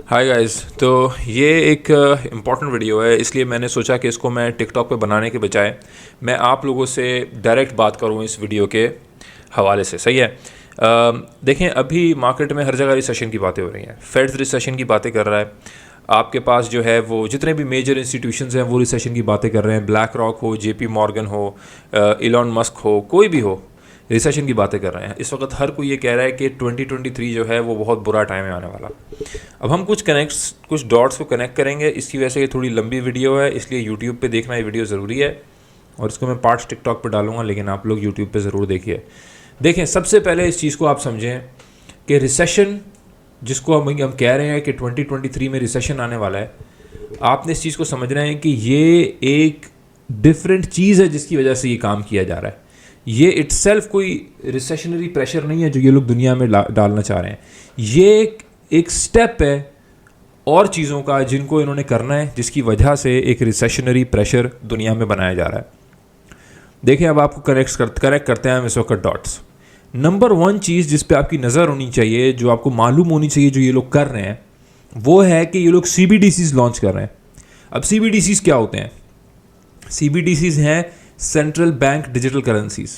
Hi guys. तो ये एक इम्पॉर्टेंट वीडियो है, इसलिए मैंने सोचा कि इसको मैं टिक टॉक पे बनाने के बजाय मैं आप लोगों से डायरेक्ट बात करूँ इस वीडियो के हवाले से। सही है। देखें, अभी मार्केट में हर जगह रिसेशन की बातें हो रही हैं। फेड्स रिसेशन की बातें कर रहा है। आपके पास जो है वो जितने भी मेजर इंस्टीट्यूशंस हैं वो रिसेशन की बातें कर रहे हैं। ब्लैक रॉक हो, जेपी मॉर्गन हो, इलॉन मस्क हो, कोई भी हो, रिसेशन की बातें कर रहे हैं। इस वक्त हर कोई ये कह रहा है कि 2023 जो है वो बहुत बुरा टाइम है आने वाला। अब हम कुछ डॉट्स को कनेक्ट करेंगे। इसकी वजह से ये थोड़ी लंबी वीडियो है, इसलिए यूट्यूब पे देखना ये वीडियो ज़रूरी है और इसको मैं पार्ट्स टिकटॉक पे डालूंगा, लेकिन आप लोग यूट्यूब पे ज़रूर देखिए। देखें, सबसे पहले इस चीज़ को आप समझें कि रिसेशन जिसको हम कह रहे हैं कि 2023 में रिसेशन आने वाला है, आपने इस चीज़ को समझना है कि ये एक डिफरेंट चीज़ है जिसकी वजह से ये काम किया जा रहा है। ये इटसेल्फ कोई रिसेशनरी प्रेशर नहीं है जो ये लोग दुनिया में डालना चाह रहे हैं। ये एक स्टेप है और चीज़ों का जिनको इन्होंने करना है, जिसकी वजह से एक रिसेशनरी प्रेशर दुनिया में बनाया जा रहा है। देखिए, अब आपको कनेक्ट करते हैं हम इस वक्त डॉट्स। नंबर 1 चीज़ जिस पे आपकी नज़र होनी चाहिए, जो आपको मालूम होनी चाहिए जो ये लोग कर रहे हैं, वो है कि ये लोग CBDCs लॉन्च कर रहे हैं। अब CBDCs क्या होते हैं? CBDCs हैं सेंट्रल बैंक डिजिटल करेंसीज।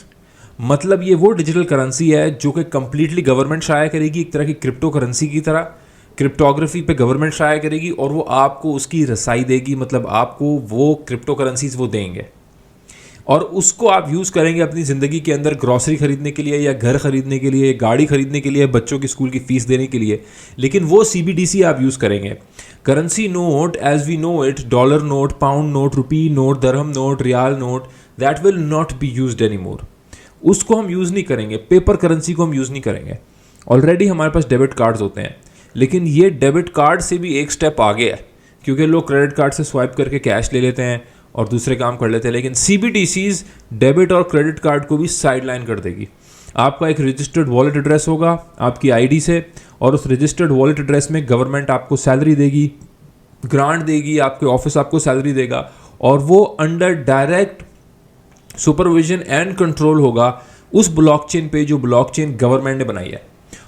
मतलब ये वो डिजिटल करेंसी है जो कि कम्प्लीटली गवर्नमेंट शाया करेगी, एक तरह की क्रिप्टो करेंसी की तरह। क्रिप्टोग्राफी पे गवर्नमेंट शाया करेगी और वो आपको उसकी रसाई देगी, मतलब आपको वो क्रिप्टो करेंसीज वो देंगे और उसको आप यूज़ करेंगे अपनी ज़िंदगी के अंदर, ग्रॉसरी ख़रीदने के लिए या घर ख़रीदने के लिए, गाड़ी ख़रीदने के लिए, बच्चों की स्कूल की फ़ीस देने के लिए। लेकिन वो CBDC आप यूज़ करेंगे। Currency note as we know it, dollar note, pound note, rupee note, दरहम नोट, रियाल note, that will not be used any more. उसको हम यूज़ नहीं करेंगे, पेपर करेंसी को हम यूज़ नहीं करेंगे। ऑलरेडी हमारे पास डेबिट कार्ड्स होते हैं, लेकिन ये डेबिट कार्ड से भी एक स्टेप आगे है, क्योंकि लोग क्रेडिट कार्ड से स्वाइप करके कैश ले लेते हैं और दूसरे काम कर लेते हैं। लेकिन CBDCs डेबिट और क्रेडिट कार्ड को भी साइड लाइन कर देगी। आपका एक रजिस्टर्ड वॉलेट एड्रेस होगा आपकी ID से, और उस रजिस्टर्ड वॉलेट एड्रेस में गवर्नमेंट आपको सैलरी देगी, ग्रांट देगी, आपके ऑफिस आपको सैलरी देगा, और वो under direct supervision and control होगा उस ब्लॉकचेन पे जो ब्लॉकचेन गवर्नमेंट ने बनाई है।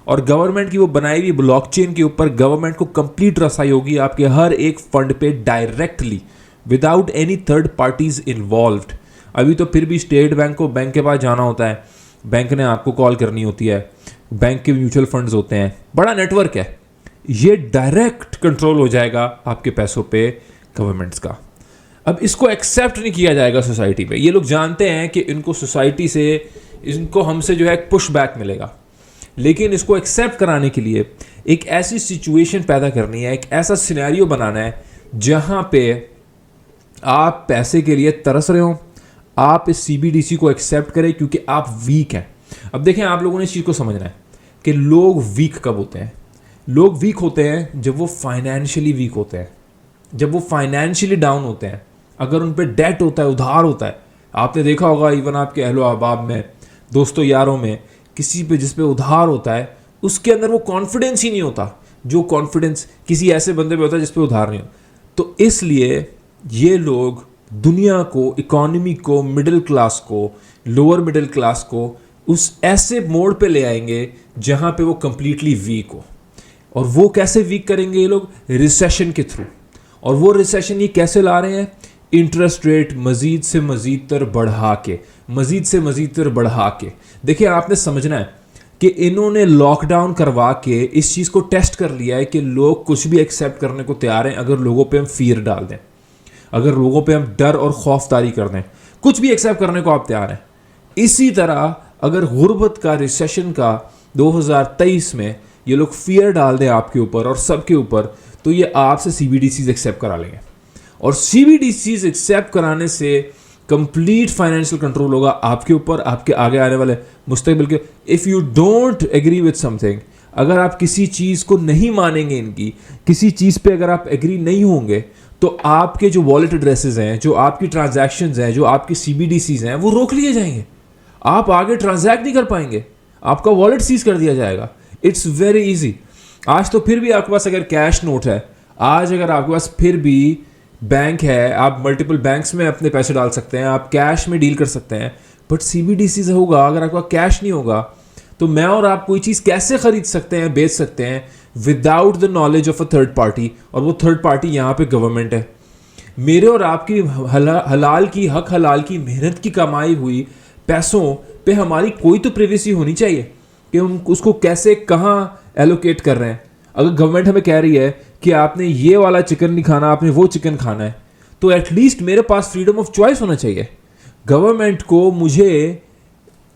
और गवर्नमेंट की वो बनाई हुई ब्लॉकचेन के ऊपर गवर्नमेंट को कंप्लीट रसाई होगी आपके हर एक फंड पे directly, without any third parties involved. अभी तो फिर भी स्टेट बैंक को बैंक के पास जाना होता है, बैंक ने आपको कॉल करनी होती है, बैंक के म्यूचुअल फंड्स होते हैं, बड़ा नेटवर्क है। ये डायरेक्ट कंट्रोल हो जाएगा आपके पैसों पे गवर्नमेंट्स का। अब इसको एक्सेप्ट नहीं किया जाएगा सोसाइटी पे। ये लोग जानते हैं कि इनको सोसाइटी से, इनको हमसे जो है पुश बैक मिलेगा, लेकिन इसको एक्सेप्ट कराने के लिए एक ऐसी सिचुएशन पैदा करनी है, एक ऐसा सिनेरियो बनाना है जहां पे आप पैसे के लिए तरस रहे हो, आप इस CBDC को एक्सेप्ट करें क्योंकि आप वीक हैं। अब देखें, आप लोगों ने इस चीज़ को समझना है कि लोग वीक कब होते हैं। लोग वीक होते हैं जब वो फाइनेंशियली वीक होते हैं, जब वो फाइनेंशियली डाउन होते हैं, अगर उन पे डेट होता है, उधार होता है। आपने देखा होगा इवन आपके अहलो अहबाब में, दोस्तों यारों में, किसी पे जिस पे उधार होता है उसके अंदर वो कॉन्फिडेंस ही नहीं होता जो कॉन्फिडेंस किसी ऐसे बंदे पे होता है जिस पे उधार नहीं हो। तो इसलिए ये लोग दुनिया को, इकोनॉमी को, मिडिल क्लास को, लोअर मिडिल क्लास को उस ऐसे मोड पे ले आएंगे जहां पे वो कंप्लीटली वीक हो। और वो कैसे वीक करेंगे ये लोग? रिसेशन के थ्रू। और वो रिसेशन ये कैसे ला रहे हैं? इंटरेस्ट रेट मजीद से मजीद तर बढ़ा के, मजीद से मजीद तर बढ़ा के। देखिए, आपने समझना है कि इन्होंने लॉकडाउन करवा के इस चीज़ को टेस्ट कर लिया है कि लोग कुछ भी एक्सेप्ट करने को तैयार हैं अगर लोगों पे हम फियर डाल दें, अगर लोगों पे हम डर और खौफ तारी कर दें, कुछ भी एक्सेप्ट करने को आप तैयार हैं। इसी तरह अगर गुर्बत का, रिसेशन का 2023 में ये लोग फियर डाल दें आपके ऊपर और सबके ऊपर, तो ये आपसे CBDCs एक्सेप्ट करा लेंगे। और CBDCs एक्सेप्ट कराने से कंप्लीट फाइनेंशियल कंट्रोल होगा आपके ऊपर, आपके आगे आने वाले मुस्तकबिल के। If you don't agree with something, अगर आप किसी चीज़ को नहीं मानेंगे, इनकी किसी चीज़ पे अगर आप एग्री नहीं होंगे, तो आपके जो वॉलेट एड्रेसेस हैं, जो आपकी ट्रांजैक्शंस हैं, जो आपकी CBDCs हैं, वो रोक लिए जाएंगे। आप आगे ट्रांजैक्ट नहीं कर पाएंगे, आपका वॉलेट सीज कर दिया जाएगा। It's very easy. आज तो फिर भी आपके पास अगर कैश नोट है, आज अगर आपके पास फिर भी बैंक है, आप मल्टीपल बैंक्स में अपने पैसे डाल सकते हैं, आप कैश में डील कर सकते हैं। बट CBDC से होगा, अगर आपका कैश नहीं होगा तो मैं और आप कोई चीज़ कैसे खरीद सकते हैं, बेच सकते हैं, without the knowledge of a third party, اور وہ تھرڈ پارٹی یہاں پہ گورنمنٹ ہے. میرے اور آپ کی حلال کی محنت کی کمائی ہوئی پیسوں پہ ہماری کوئی تو پریویسی ہونی چاہیے کہ ہم اس کو کیسے کہاں ایلوکیٹ کر رہے ہیں. اگر گورنمنٹ ہمیں کہہ رہی ہے کہ آپ نے یہ والا چکن نہیں کھانا, آپ نے وہ چکن کھانا ہے, تو ایٹ لیسٹ میرے پاس فریڈم آف چوائس ہونا چاہیے. گورنمنٹ کو مجھے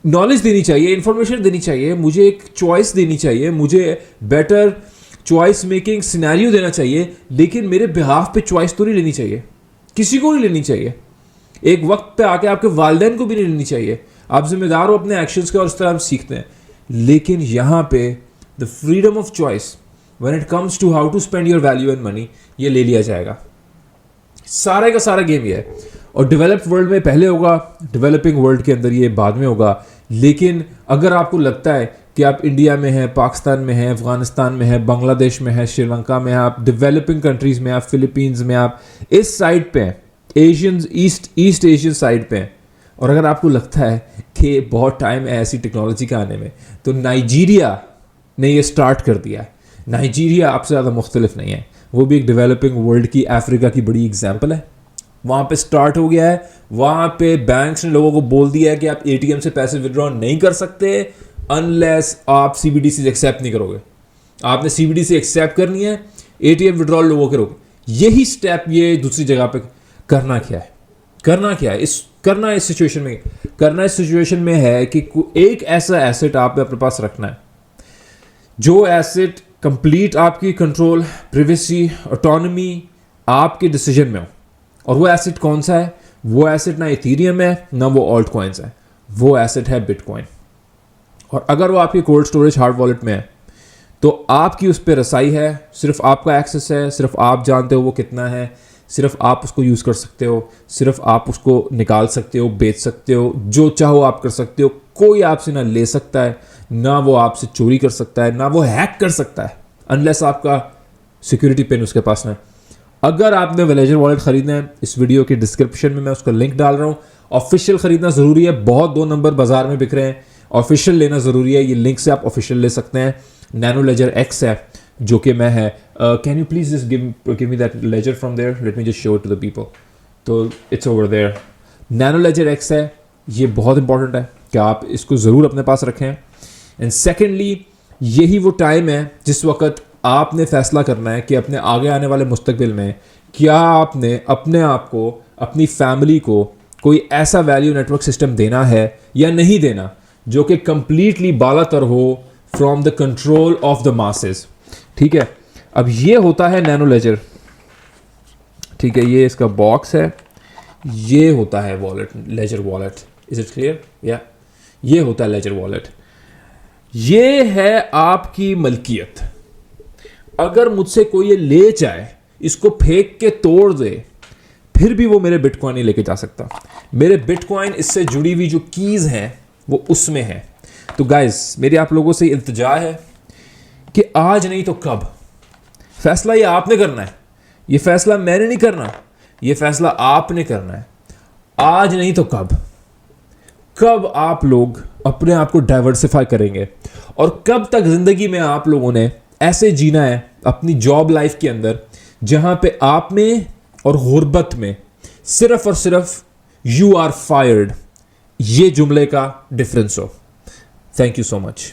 نالج دینی چاہیے, انفارمیشن دینی چاہیے, مجھے ایک چوائس دینی چاہیے, مجھے بیٹر چوائس میکنگ سینیریو دینا چاہیے, لیکن میرے بہاف پہ چوائس تو نہیں لینی چاہیے, کسی کو نہیں لینی چاہیے. ایک وقت پہ آ کے آپ کے والدین کو بھی نہیں لینی چاہیے. آپ ذمہ دار ہو اپنے ایکشنز کے, اور اس طرح ہم سیکھتے ہیں. لیکن یہاں پہ the freedom of choice when it comes to how to spend your value and money, یہ لے لیا جائے گا. سارے کا سارا گیم یہ ہے. اور ڈیولپڈ ورلڈ میں پہلے ہوگا, ڈیولپنگ ورلڈ کے اندر یہ بعد میں ہوگا. لیکن اگر آپ کو لگتا ہے کہ آپ انڈیا میں ہیں, پاکستان میں ہیں, افغانستان میں ہیں, بنگلہ دیش میں ہیں, شری لنکا میں ہیں, آپ ڈیولپنگ کنٹریز میں, آپ فلپینز میں, آپ اس سائڈ پہ ہیں, ایشینز ایسٹ ایشین سائڈ پہ ہیں, اور اگر آپ کو لگتا ہے کہ بہت ٹائم ہے ایسی ٹیکنالوجی کا آنے میں, تو نائجیریا نے یہ سٹارٹ کر دیا ہے. نائجیریا آپ سے زیادہ مختلف نہیں ہے, وہ بھی ایک ڈیولپنگ ورلڈ کی, افریقہ کی بڑی ایگزامپل ہے. وہاں پہ سٹارٹ ہو گیا ہے. وہاں پہ بینکس نے لوگوں کو بول دیا ہے کہ آپ اے ٹی ایم سے پیسے ودرا نہیں کر سکتے انلیس آپ C B D C accept نہیں کرو گے. آپ نے C B D C accept کرنی ہے, اے ٹی ایم ودرال لوگوں کے روکے. یہی اسٹیپ یہ دوسری جگہ پہ کرنا کیا ہے اس سچویشن میں ہے کہ ایک ایسا ایسٹ آپ نے اپنے پاس رکھنا ہے, جو ایسٹ کمپلیٹ آپ کی کنٹرول, پریویسی, آٹونمی آپ کے ڈیسیجن میں ہو. اور وہ ایسٹ کون سا ہے؟ وہ ایسٹ نہ ایتھیریم ہے, نہ وہ آلٹ کوائنس ہے, وہ ایسٹ ہے بٹ کوائن. اور اگر وہ آپ کی کولڈ اسٹوریج ہارڈ والیٹ میں ہے, تو آپ کی اس پہ رسائی ہے, صرف آپ کا ایکسیس ہے, صرف آپ جانتے ہو وہ کتنا ہے, صرف آپ اس کو یوز کر سکتے ہو, صرف آپ اس کو نکال سکتے ہو, بیچ سکتے ہو, جو چاہو آپ کر سکتے ہو. کوئی آپ سے نہ لے سکتا ہے, نہ وہ آپ سے چوری کر سکتا ہے, نہ وہ ہیک کر سکتا ہے, انلیس آپ کا سیکورٹی پن اس کے پاس نہ ہے. اگر آپ نے ویلیجر والیٹ خریدنا ہے, اس ویڈیو کے ڈسکرپشن میں اس کا لنک ڈال رہا ہوں. آفیشیل خریدنا ضروری ہے, بہت 2 نمبر بازار میں بک رہے ہیں. آفیشیل لینا ضروری ہے, یہ لنک سے آپ آفیشیل لے سکتے ہیں. نینو لیجر ایکس ہے جو کہ میں ہے. Can you please just give me that ledger from there, let me just show to the people. تو it's over there. Nano ledger X ہے, یہ بہت امپورٹنٹ ہے کہ آپ اس کو ضرور اپنے پاس رکھیں. اینڈ سیکنڈلی, یہی وہ ٹائم ہے جس وقت آپ نے فیصلہ کرنا ہے کہ اپنے آگے آنے والے مستقبل میں کیا آپ نے اپنے آپ کو, اپنی فیملی کو کوئی ایسا ویلیو نیٹ ورک سسٹم دینا ہے یا نہیں دینا جو کہ کمپلیٹلی بالا تر ہو from the control of the masses. ٹھیک ہے, اب یہ ہوتا ہے نینو لیجر. ٹھیک ہے, یہ اس کا باکس ہے, یہ ہوتا ہے wallet, ledger wallet. Is it clear? یا یہ ہوتا ہے لیجر والیٹ. یہ ہے آپ کی ملکیت. اگر مجھ سے کوئی یہ لے جائے, اس کو پھینک کے توڑ دے, پھر بھی وہ میرے بٹ کوائن نہیں لے کے جا سکتا. میرے بٹ کوائن اس سے جڑی ہوئی جو کیز ہیں وہ اس میں ہے. تو گائز, میری آپ لوگوں سے التجا ہے کہ آج نہیں تو کب, فیصلہ یہ آپ نے کرنا ہے. یہ فیصلہ میں نے نہیں کرنا, یہ فیصلہ آپ نے کرنا ہے. آج نہیں تو کب آپ لوگ اپنے آپ کو ڈائیورسفائی کریں گے, اور کب تک زندگی میں آپ لوگوں نے ایسے جینا ہے اپنی جاب لائف کے اندر جہاں پہ آپ میں اور غربت میں صرف اور صرف یو آر فائرڈ, یہ جملے کا difference who. Thank you so much.